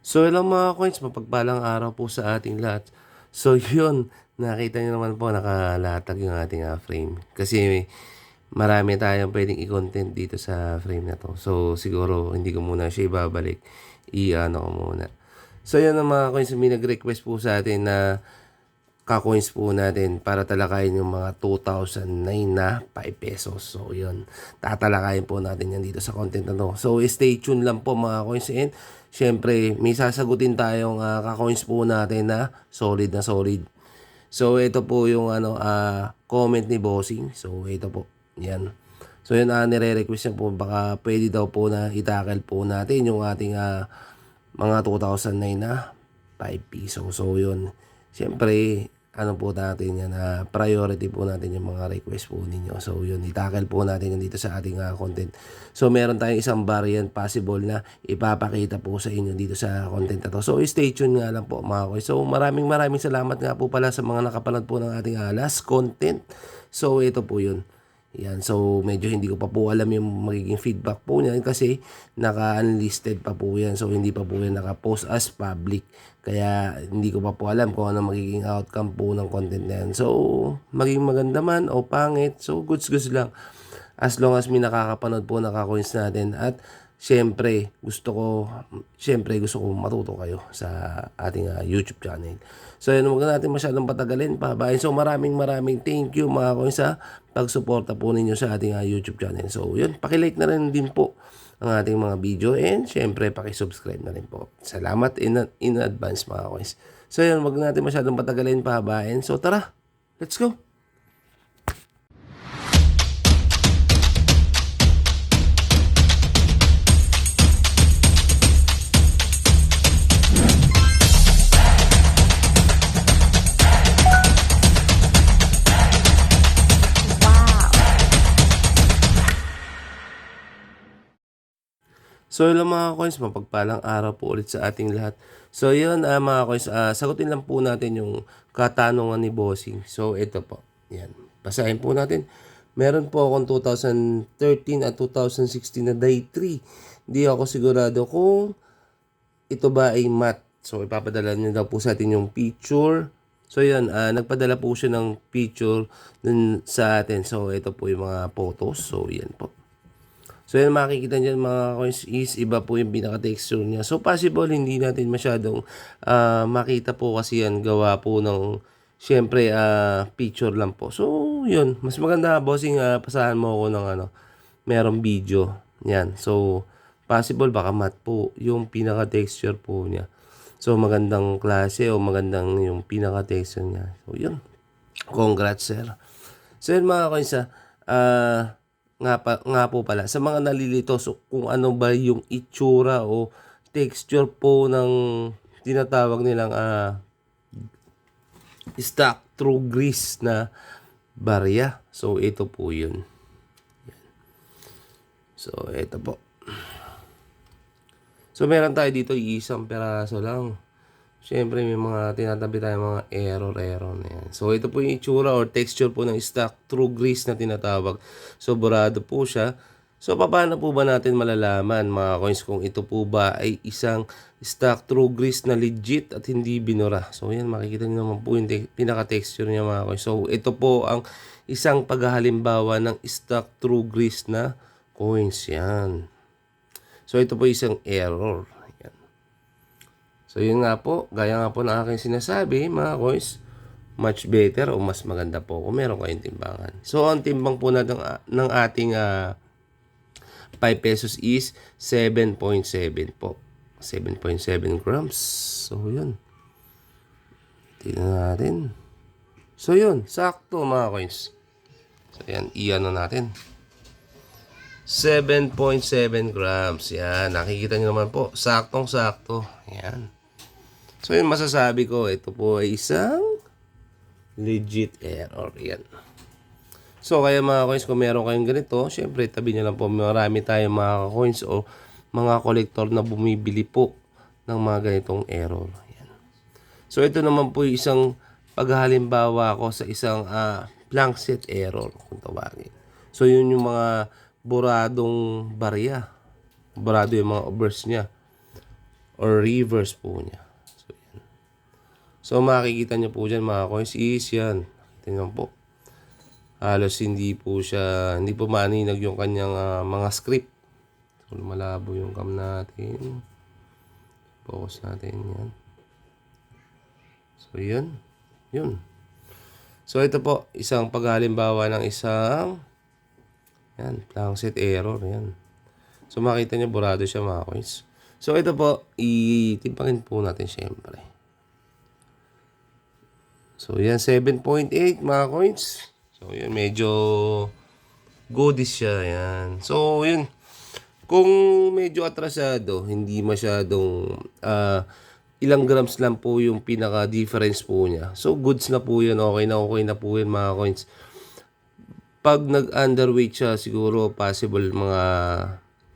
So, hello mga coins, mapagpalang araw po sa ating lahat. So, yun, nakita niyo naman po, nakalatag yung ating frame. Kasi marami tayong pwedeng i-content dito sa frame na to. So, siguro hindi ko muna siya ibabalik. I-ano ko muna. So, yun ang mga coins, may nag-request po sa atin na ka-coins po natin para talakayin yung mga 2009 na 5 pesos. So, yun. Tatalakayin po natin yan dito sa content na to. So, stay tuned lang po mga coins. And, syempre, may sasagutin tayong ka-coins po natin na solid na solid. So, ito po yung comment ni Bossing. So, ito po. Yan. So, yun, nire-request niya po. Baka pwede daw po na itakal po natin yung ating mga 2009 na 5 peso. So, yun. Siyempre, ano po natin yan, priority po natin yung mga request po ninyo. So, yun, itakal po natin yan dito sa ating content. So, meron tayong isang variant possible na ipapakita po sa inyo dito sa content na to. So, stay tuned nga lang po mga koy. So, maraming salamat nga po pala sa mga nakapanood po ng ating last content. So, ito po yun. Yan, so medyo hindi ko pa po alam yung magiging feedback po niyan kasi naka-unlisted pa po yan. So hindi pa po yan naka-post as public. Kaya hindi ko pa po alam kung ano magiging outcome po ng content na yan. So maging maganda man o pangit, so goods lang. As long as may nakakapanood po naka-coins natin at Siyempre gusto ko matuto kayo sa ating YouTube channel. So yun, huwag natin masyadong patagalin pa. So maraming thank you mga koins sa pagsuporta po ninyo sa ating YouTube channel. So yun, pakilike na rin din po ang ating mga video and syempre pakisubscribe na rin po. Salamat in advance mga koins. So yun, huwag natin masyadong patagalin pa. So tara, let's go! So yun lang mga coins, mapagpalang araw po ulit sa ating lahat. So yun mga coins, sagutin lang po natin yung katanungan ni Bossing. So ito po, yan. Basahin po natin. Meron po akong 2013 at 2016 na day 3. Hindi ako sigurado kung ito ba ay matte. So ipapadala niyo daw po sa atin yung picture. So yun, nagpadala po siya ng picture dun sa atin. So ito po yung mga photos. So yan po. So yan makikita niyo mga coins is iba po yung pinaka-texture niya. So possible hindi natin masyadong makita po kasi yan gawa po ng syempre picture lang po. So yun, mas maganda bossing pasahan mo ako ng merong video. Yan. So possible baka matte po yung pinaka-texture po niya. So magandang klase o magandang yung pinaka-texture niya. So yun. Congrats sir. So yun mga coins nga po pala sa mga nalilito so kung ano ba yung itsura o texture po ng tinatawag nilang stock true grease na barya. So ito po yun. So ito po. So meron tayo dito isang peraso lang. Siyempre may mga tinatabi tayo mga error na yan. So ito po yung itsura or texture po ng stock true grease na tinatawag. So burado po siya. So paano po ba natin malalaman mga coins kung ito po ba ay isang stock true grease na legit at hindi binura. So yan makikita niyo naman po yung pinaka-texture niya mga coins. So ito po ang isang paghahalimbawa ng stock true grease na coins yan. So ito po isang error. So yun nga po, gaya nga po ng aking sinasabi mga coins, much better o mas maganda po kung meron kayong timbangan. So ang timbang po natin ng ating 5 pesos is 7.7 po. 7.7 grams. So yun. Tingnan natin. So yun, sakto mga coins. So yan, iano natin. 7.7 grams. Yan, nakikita nyo naman po. Saktong-sakto. Yan. So yun masasabi ko, ito po ay isang legit error. Yan. So kaya mga coins, kung meron kayong ganito, syempre tabi nyo lang po, marami tayong mga coins o mga kolektor na bumibili po ng mga ganitong error. Yan. So ito naman po yung isang paghahalimbawa ko sa isang blank set error kung tawagin. So yun yung mga buradong barya. Burado yung mga obverse niya. or reverse po niya. So, yan. So makikita niyo po dyan mga coins is yan. Tingnan po. Halos hindi po maninag yung kanyang mga script. So malabo yung cam natin. Focus natin yan. So yun. Yun. So ito po, isang paghalimbawa ng isang yan, lang set error. Yan. So makita niyo burado siya mga coins. So ito po, itimpangin po natin syempre. So yan, 7.8 mga coins. So yan, medyo goodies siya. Yan. So yun, kung medyo atrasado, hindi masyadong ilang grams lang po yung pinaka-difference po niya. So, goods na po yun. Okay na po yun mga coins. Pag nag-underweight siya, siguro possible mga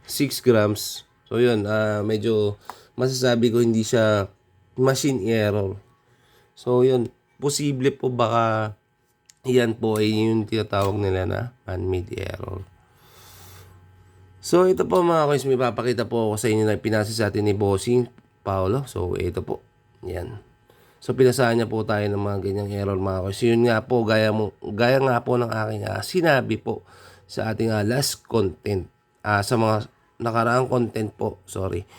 6 grams. So, yun. Medyo masasabi ko hindi siya machine error. So, yun. Posible po baka yan po ay yung tinatawag nila na man-made error. So, ito po mga coins. May papakita po ako sa inyo na pinasa sa atin ni Bossing Paolo. So, ito po. Yan. So, pinasahan niya po tayo ng mga ganyang error mga coins. Yun nga po, gaya nga po ng aking sinabi po sa ating last content. Sa mga nakaraang content po, sorry.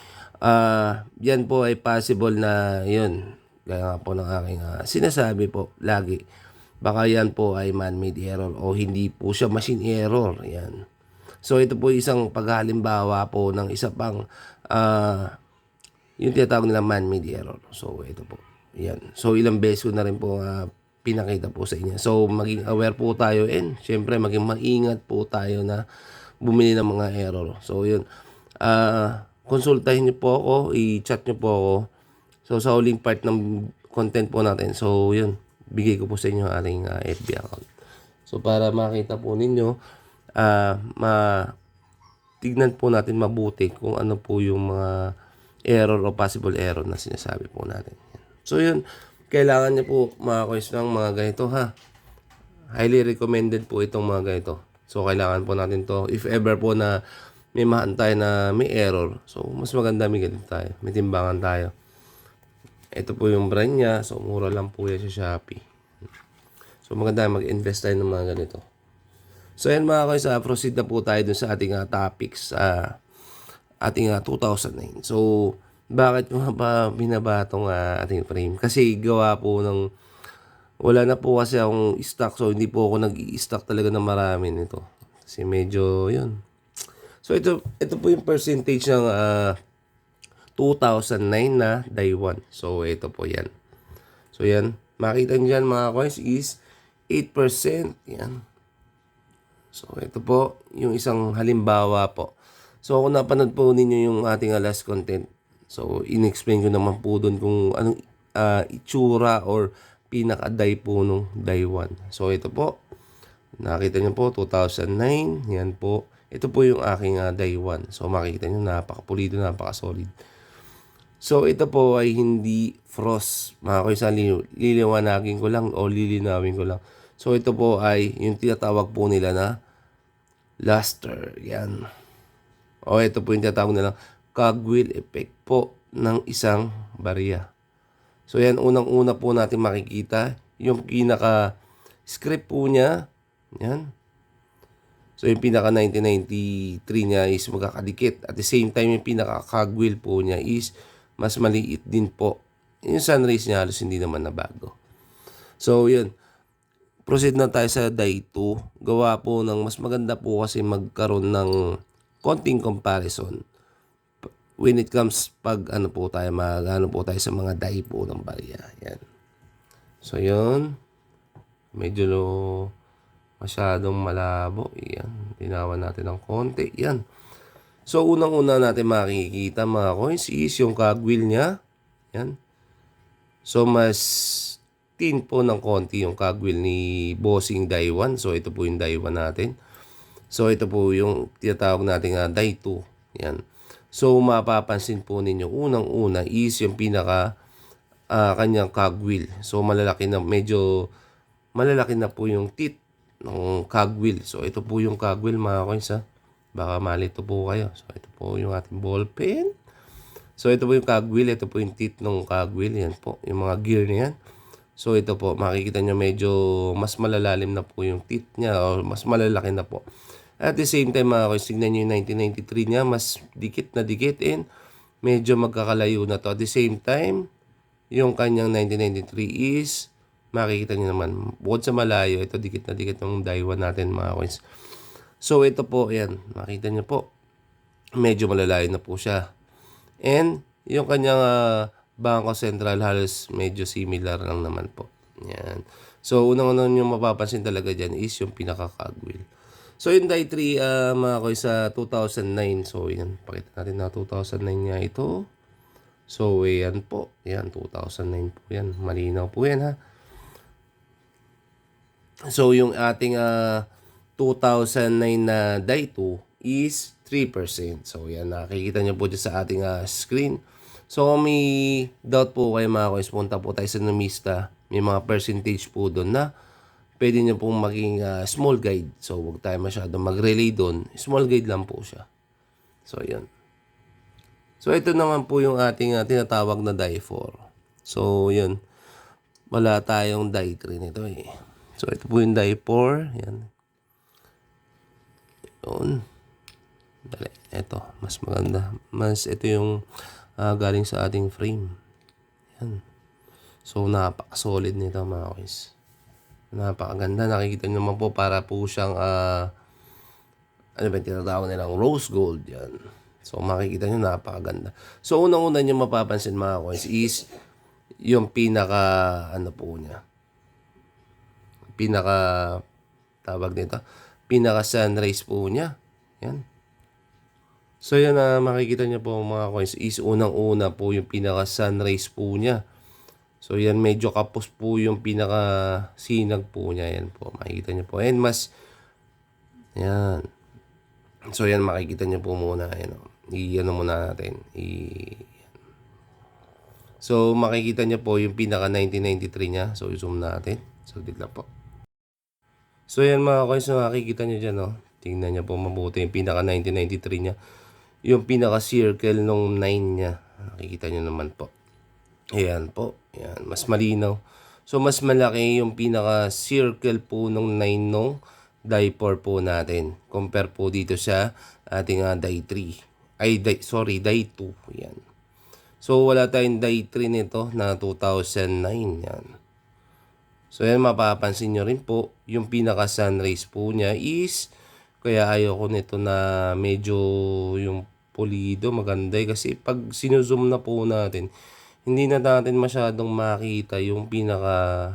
Yan po ay possible na yun. Gaya nga po ng aking sinasabi po lagi. Baka yan po ay man-made error o hindi po siya machine error. Yan. So, ito po isang paghalimbawa po ng isa pang yung tinatawag nila man-made error. So, ito po. Yan. So, ilang beses ko na rin po pinakita po sa inyo. So, maging aware po tayo and syempre maging maingat po tayo na bumili ng mga error. So, yun. Konsultahin niyo po ako, i-chat niyo po ako. So, sa huling part ng content po natin. So, yun. Bigay ko po sa inyo ang ating FB account. So, para makita po ninyo, tignan po natin mabuti kung ano po yung mga error o possible error na sinasabi po natin. So yun, kailangan niya po mga coins ng mga ganito ha. Highly recommended po itong mga ganito. So kailangan po natin to. If ever po na may mahantay na may error, so mas maganda may ganito tayo. May timbangan tayo. Ito po yung brand niya. So mura lang po yan sa Shopee. So maganda mag-invest tayo ng mga ganito. So yan mga coins, proceed na po tayo dun sa ating topics. Ating 2009. So, bakit ko ba binaba itong ating frame? Kasi gawa po ng wala na po kasi akong stock. So, hindi po ako nag-i-stock talaga ng marami nito. Kasi medyo, yun. So, ito po yung percentage ng 2009 na day 1. So, ito po yan. So, yan. Makita nyo dyan mga coins is 8%. Yan. So, ito po yung isang halimbawa po. So, kung napanood po ninyo yung ating last content, so, in-explain ko naman po doon kung anong itsura or pinaka-day po nung day 1. So, ito po. Nakita nyo po, 2009. Yan po. Ito po yung aking day 1. So, makikita nyo, napaka-pulido, napaka-solid. So, ito po ay hindi frost. Mga koy, liliwanagin ko lang o lilinawin ko lang. So, ito po ay yung tinatawag po nila na luster. Yan. O ito po yung tinatawag nila cogwheel effect po ng isang barya. So yan, unang-una po natin makikita yung pinaka-script po niya. Yan. So yung pinaka 1993 niya is magkakadikit. At the same time, yung pinaka-cogwheel po niya is mas maliit din po. Yung sunrays niya halos hindi naman nabago. So yun. Proceed na tayo sa day 2. Gawa po ng mas maganda po kasi magkaroon ng konting comparison when it comes pag ano po tayo sa mga day po ng barya. Yan. So yun. Medyo masyadong malabo. Yan. Tinawan natin ng konti. Yan. So unang-una natin makikita mga coins is yung cogwheel niya. Yan. So mas thin po ng konti yung cogwheel ni Bossing Day 1. So ito po yung Day 1 natin. So, ito po yung tinatawag natin day 2. Yan. So, mapapansin po ninyo, unang-una is yung pinaka kanyang cogwheel. So, medyo malalaki na po yung teeth ng cogwheel. So, ito po yung cogwheel mga coins ha. Baka malito po kayo. So, ito po yung ating ball pen. So ito po yung cogwheel, ito po yung teeth ng cogwheel, yan po, yung mga gear niyan. So ito po, makikita nyo medyo mas malalalim na po yung teeth niya o mas malalaki na po. At the same time mga kois, tignan nyo yung 1993 niya, mas dikit na dikit and medyo magkakalayo na to. At the same time, yung kanyang 1993 is, makikita nyo naman, bukod sa malayo, ito dikit na dikit ng Daiwa natin mga kois. So ito po, yan, makita nyo po, medyo malalayo na po siya. And yung kanyang Bangko Sentral halos medyo similar lang naman po. Yan. So unang-unang nyo mapapansin talaga dyan is yung pinaka-cogwheel. So yung die 3 mga koy sa 2009. So yan, pakita natin na 2009 nga ito. So yan po. Yan, 2009 po yan. Malinaw po yan ha. So yung ating 2009 na die 2 is 3%. So yan, nakikita nyo po dyan sa ating screen. So kung may doubt po kayo mga kois, punta po tayo sa Numista. May mga percentage po doon na pwede nyo pong maging small guide. So huwag tayo masyado mag-relay doon. Small guide lang po siya. So yun. So ito naman po yung ating tinatawag na die 4. So yun. Wala tayong die 3 nito eh. So ito po yung die 4. Yan. Yun. Dali. Ito. Mas maganda. Mas ito yung galing sa ating frame. Yan. So, napaka-solid nito mga kois. Napakaganda. Nakikita nyo naman po para po siyang ano ba tinatawag nilang rose gold. Yan. So, makikita nyo napakaganda. So, unang-una nyo mapapansin mga kois is yung pinaka ano po niya. Pinaka tawag nito. Pinaka sunrise po niya. Yan. So yan makikita niyo po mga coins is unang-una po yung pinaka sunrise po niya. So yan medyo kapos po yung pinaka sinag po niya. Yan po makikita niyo po. And mas yan. So yan makikita niyo po muna. Yan, i-ano muna natin. So makikita niyo po yung pinaka 1993 niya. So i-zoom natin. So digla po. So yan mga coins makikita niyo dyan. Tingnan niyo po mabuti yung pinaka 1993 niya. Yung pinaka-circle nung 9 niya. Nakikita nyo naman po. Ayan po. Ayan. Mas malinaw. So, mas malaki yung pinaka-circle po nung 9 nung die 4 po natin. Compare po dito sa ating die 3. Ay, sorry, die 2. Ayan. So, wala tayong die 3 nito na 2009. Yan. So, yan mapapansin nyo rin po. Yung pinaka-sunrise po niya is kaya ayoko nito na medyo yung pulido, maganda kasi pag sinuzoom na po natin, hindi na natin masyadong makita yung pinaka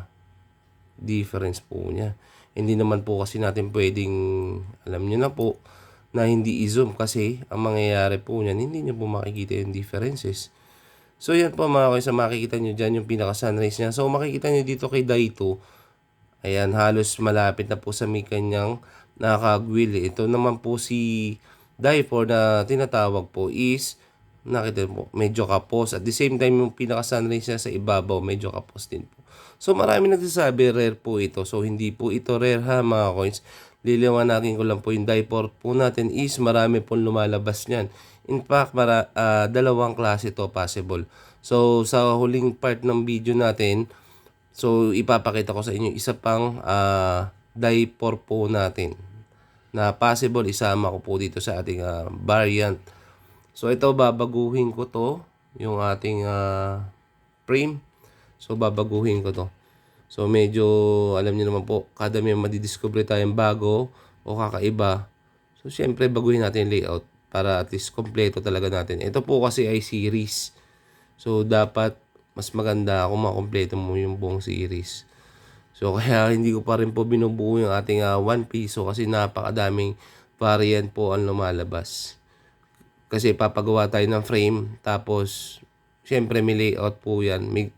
difference po niya. Hindi naman po kasi natin pwedeng, alam nyo na po, na hindi i-zoom kasi ang mangyayari po niyan, hindi nyo po makikita yung differences. So yan po mga kaysa makikita nyo dyan yung pinaka sunrise niya. So makikita nyo dito kay Daito, ayan halos malapit na po sa may kanyang nakakagwil. Ito naman po si die 4 na tinatawag po is nakita po medyo kapos. At the same time yung pinaka sunrise niya sa ibabaw medyo kapos din po. So marami nagsasabi rare po ito. So hindi po ito rare ha mga coins. Liliwanagin ko lang po yung die 4 po natin is marami pong lumalabas niyan. In fact dalawang klase to possible. So sa huling part ng video natin, so ipapakita ko sa inyo isa pang die 4 po natin na possible isama ko po dito sa ating variant. So ito babaguhin ko to yung ating frame. So babaguhin ko to. So medyo alam niyo naman po kada may madidiscover tayong bago o kakaiba. So syempre baguhin natin yung layout para at least kompleto talaga natin. Ito po kasi ay series. So dapat mas maganda kung makompleto mo yung buong series. So kaya hindi ko pa rin po binubuo yung ating 1 piso kasi napakadaming variant po ang lumalabas. Kasi papagawa tayo ng frame tapos syempre may layout po yan, may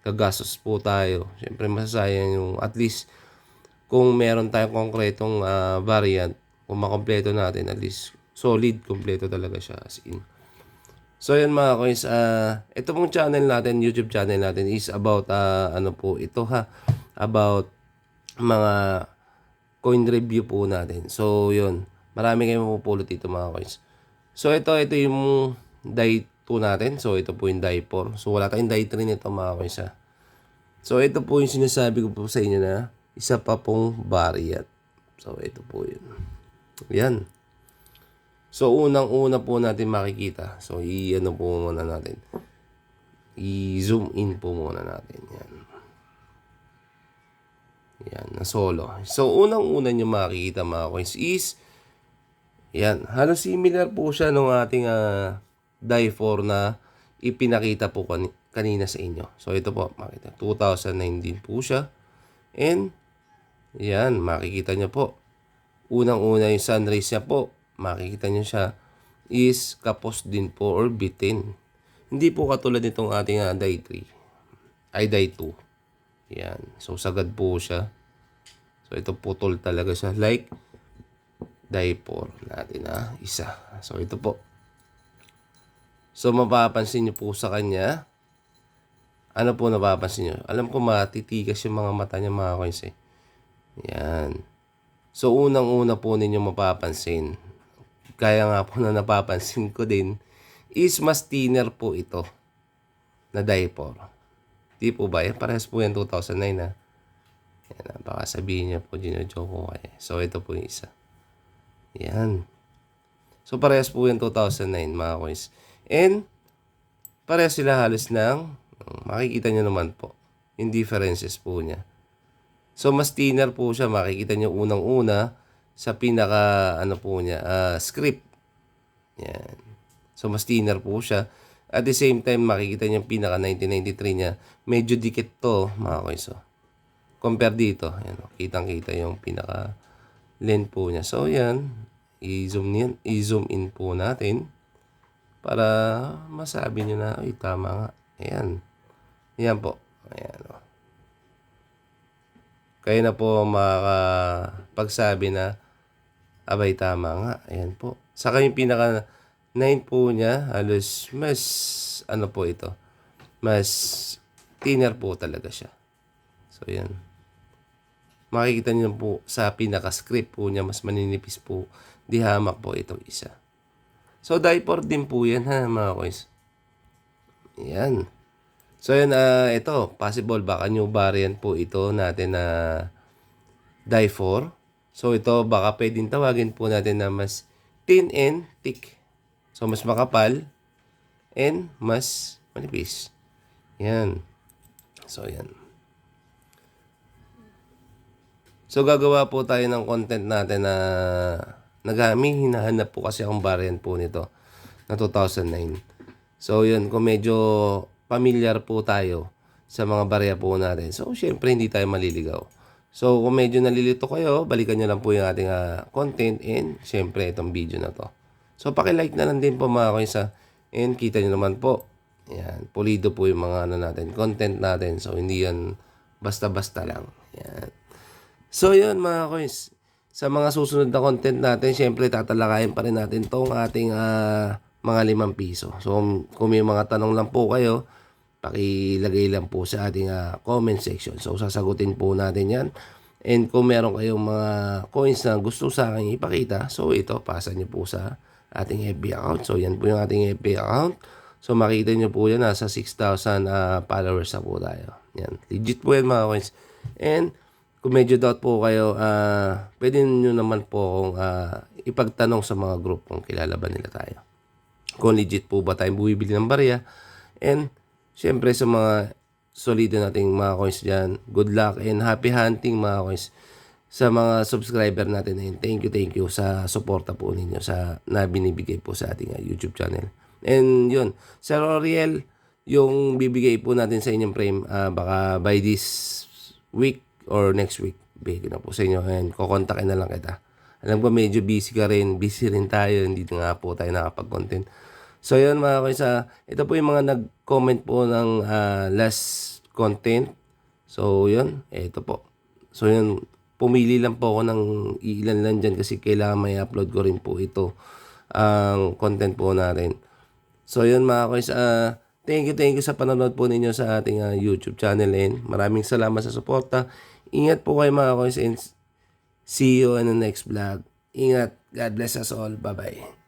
gagastos po tayo. Syempre masasayang yung at least kung meron tayong konkretong variant, kung makompleto natin at least solid, kompleto talaga siya as in. So yan mga coins, ito pong channel natin, YouTube channel natin is about ano po ito ha, about mga coin review po natin. So yun, marami kayong mapupulot dito mga coins. So ito yung die 2 natin. So, ito po yung die 4. So, wala tayong die 3 nito mga koins ha. So, ito po yung sinasabi ko po sa inyo na isa pa pong variant. So, ito po yun. Yan. So, unang-una po natin makikita. So, i-ano po muna natin. I-zoom in po muna natin. Yan. Yan, na solo. So, unang-una nyo makikita mga coins is yan, halos similar po siya nung ating die 4 na ipinakita po kanina sa inyo. So, ito po, makita. 2019 po siya. And, yan, makikita nyo po. Unang-una yung sun rays niya po, makikita nyo siya, is kapos din po or bitin. Hindi po katulad nitong ating die 3. Ay, die 2. Yan. So, sagad po siya. So, ito putol talaga siya. Like, die 4 natin isa. So, ito po. So, mapapansin nyo po sa kanya. Ano po napapansin nyo? Alam ko matitigas yung mga mata niya mga coins eh. Yan. So, unang-una po ninyo mapapansin. Kaya nga po na napapansin ko din is mas thinner po ito na die 4. Di po ba? Parehas po yan 2009 ha. Yan, baka sabihin niya po, gino-joke ko kayo. So, ito po yung isa. Yan. So, parehas po yung 2009 mga coins. And, parehas sila halos ng, makikita nyo naman po, yung differences po niya. So, mas thinner po siya. Makikita nyo unang-una sa pinaka, ano po niya, script. Yan. So, mas thinner po siya. At the same time, makikita nyo yung pinaka 1993 niya. Medyo dikit to, mga coins. So, compare dito. Yan, kitang-kita yung pinaka length po niya. So, yan. I-zoom in po natin para masabi nyo na, ay, tama nga. Ayan. Ayan po. Ayan. O. Kayo na po makakapagsabi na, abay, tama nga. Ayan po. Saka yung pinaka 9 po niya, halos mas, ano po ito, mas thinner po talaga siya. So, yan. Makikita niyo po sa pinaka-script po niya, mas maninipis po. Di hamak po itong isa. So, die 4 din po yan ha, mga coins. Yan. So, yan, ito, possible, baka new variant po ito natin na die 4. So, ito, baka pwedeng tawagin po natin na mas thin and thick. So, mas makapal and mas manipis. Yan. So, yan. So, gagawa po tayo ng content natin na hinahanap po kasi akong variant po nito na 2009. So, yun, kung medyo familiar po tayo sa mga barya po natin. So, syempre, hindi tayo maliligaw. So, kung medyo nalilito kayo, balikan nyo lang po yung ating content and syempre, itong video na to. So, pakilike na lang din po mga koysa. And kita nyo naman po. Yan, pulido po yung mga natin, content natin. So, hindi yan basta-basta lang. Yan. So, yun mga koys. Sa mga susunod na content natin, syempre tatalakayin pa rin natin tong ating mga 5 piso. So, kung may mga tanong lang po kayo, pakilagay lang po sa ating comment section. So, sasagutin po natin yan. And kung meron kayong mga coins na gusto sa akin ipakita, so ito, pasa nyo po sa ating FB account. So, yan po yung ating FB account. So, makikita nyo po yan, nasa 6,000 followers na po tayo. Yan. Legit po yan mga coins. And, kung medyo doubt po kayo, pwede nyo naman po akong ipagtanong sa mga group kung kilala ba nila tayo. Kung legit po ba tayong bumibili ng barya. And, syempre sa mga solido nating mga coins dyan, good luck and happy hunting mga coins sa mga subscriber natin. And thank you sa suporta po ninyo na binibigay po sa ating YouTube channel. And yun, Sir Oriel, yung bibigay po natin sa inyong frame, baka by this week, or next week, bigyan na po sa inyo and kukontakin na lang kita. Alam ko medyo busy ka rin, busy rin tayo, hindi nga po tayo nakapag-content. So yun mga kaysa, ito po yung mga nag-comment po ng last content. So yun, ito po. So yun, pumili lang po ako ng ilan lang dyan kasi kailangan may upload ko rin po ito, ang content po natin. So yun mga kaysa, thank you sa panonood po ninyo sa ating YouTube channel and maraming salamat sa suporta. Ingat po kayo mga coins and see you in the next vlog. Ingat. God bless us all. Bye-bye.